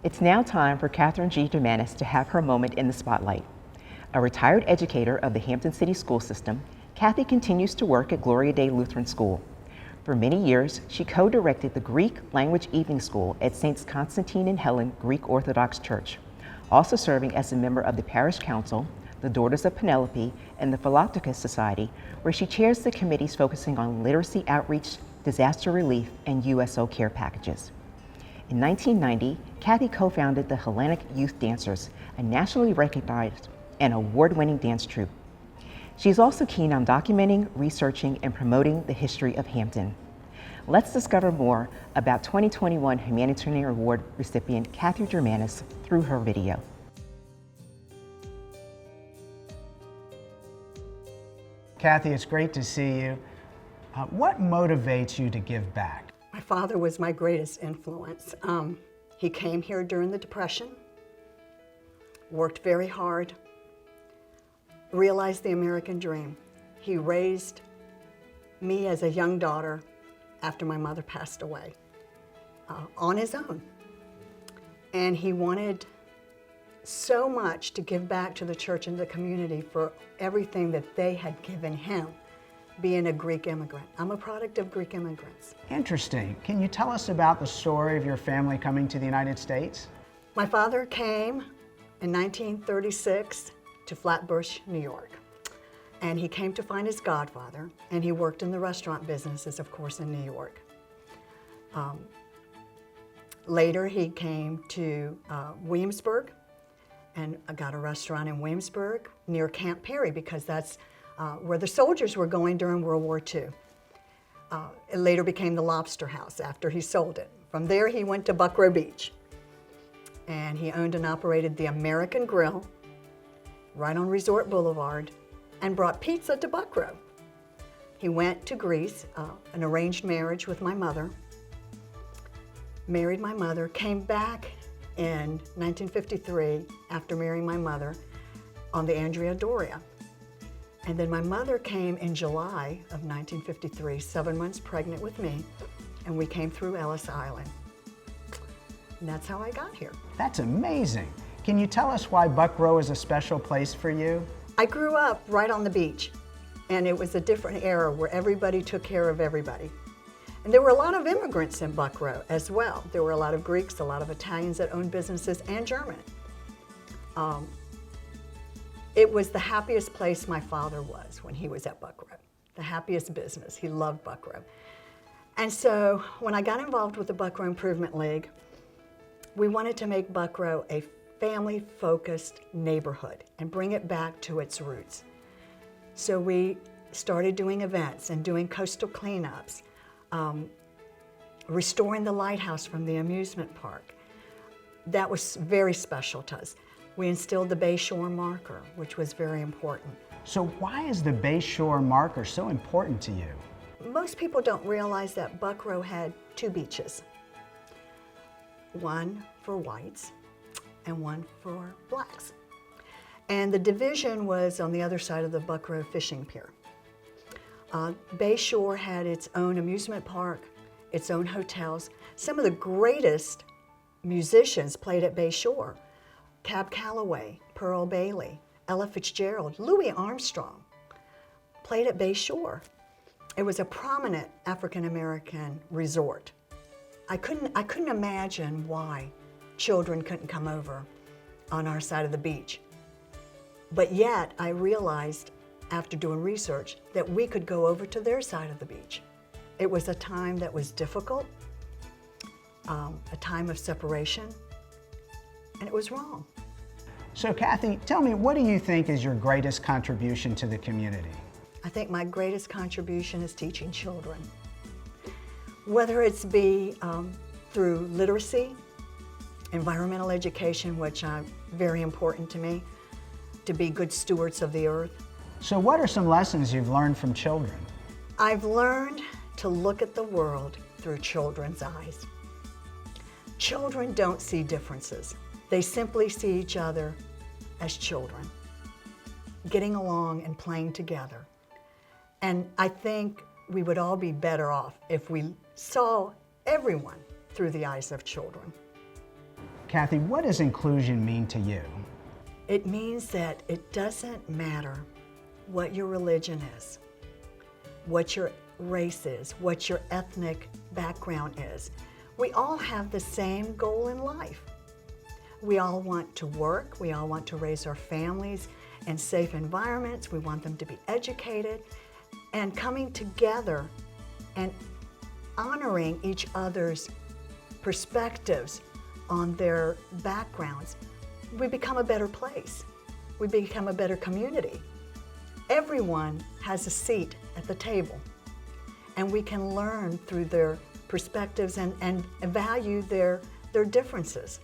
It's now time for Katherine G. Dermanis to have her moment in the spotlight. A retired educator of the Hampton City School system, Kathy continues to work at Gloria Dei Lutheran School. For many years, she co-directed the Greek Language Evening School at Saints Constantine and Helen Greek Orthodox Church, also serving as a member of the Parish Council, the Daughters of Penelope, and the Philopticus Society, where she chairs the committees focusing on literacy outreach, disaster relief, and USO care packages. In 1990, Kathy co-founded the Hellenic Youth Dancers, a nationally recognized and award-winning dance troupe. She's also keen on documenting, researching, and promoting the history of Hampton. Let's discover more about 2021 Humanitarian Award recipient Kathy Dermanis through her video. Kathy, it's great to see you. What motivates you to give back? My father was my greatest influence. He came here during the Depression, worked very hard, realized the American dream. He raised me as a young daughter after my mother passed away on his own. And he wanted so much to give back to the church and the community for everything that they had given him, being a Greek immigrant. I'm a product of Greek immigrants. Interesting. Can you tell us about the story of your family coming to the United States? My father came in 1936 to Flatbush, New York. And he came to find his godfather, and he worked in the restaurant businesses, of course, in New York. Later, he came to Williamsburg and got a restaurant in Williamsburg near Camp Perry, because that's where the soldiers were going during World War II. It later became the Lobster House after he sold it. From there, he went to Buckrow Beach, and he owned and operated the American Grill right on Resort Boulevard and brought pizza to Buckrow. He went to Greece, an arranged marriage with my mother, married my mother, came back in 1953 after marrying my mother on the Andrea Doria. And then my mother came in July of 1953, 7 months pregnant with me, and we came through Ellis Island. And that's how I got here. That's amazing. Can you tell us why Buckrow is a special place for you? I grew up right on the beach, and it was a different era where everybody took care of everybody. And there were a lot of immigrants in Buckrow as well. There were a lot of Greeks, a lot of Italians that owned businesses, and German. It was the happiest place my father was when he was at Buckrow, the happiest business. He loved Buckrow. And so when I got involved with the Buckrow Improvement League, we wanted to make Buckrow a family-focused neighborhood and bring it back to its roots. So we started doing events and doing coastal cleanups, restoring the lighthouse from the amusement park. That was very special to us. We instilled the Bayshore marker, which was very important. So why is the Bayshore marker so important to you? Most people don't realize that Buckrow had two beaches, one for whites and one for blacks. And the division was on the other side of the Buckrow fishing pier. Bayshore had its own amusement park, its own hotels. Some of the greatest musicians played at Bayshore. Cab Calloway, Pearl Bailey, Ella Fitzgerald, Louis Armstrong played at Bayshore. It was a prominent African-American resort. I couldn't imagine why children couldn't come over on our side of the beach. But yet, I realized after doing research that we could go over to their side of the beach. It was a time that was difficult, a time of separation, and it was wrong. So Kathy, tell me, what do you think is your greatest contribution to the community? I think my greatest contribution is teaching children. Whether it's be through literacy, environmental education, which are very important to me, to be good stewards of the earth. So what are some lessons you've learned from children? I've learned to look at the world through children's eyes. Children don't see differences. They simply see each other as children, getting along and playing together. And I think we would all be better off if we saw everyone through the eyes of children. Kathy, what does inclusion mean to you? It means that it doesn't matter what your religion is, what your race is, what your ethnic background is. We all have the same goal in life. We all want to work, we all want to raise our families in safe environments, we want them to be educated, and coming together and honoring each other's perspectives on their backgrounds, we become a better place. We become a better community. Everyone has a seat at the table, and we can learn through their perspectives and value their differences.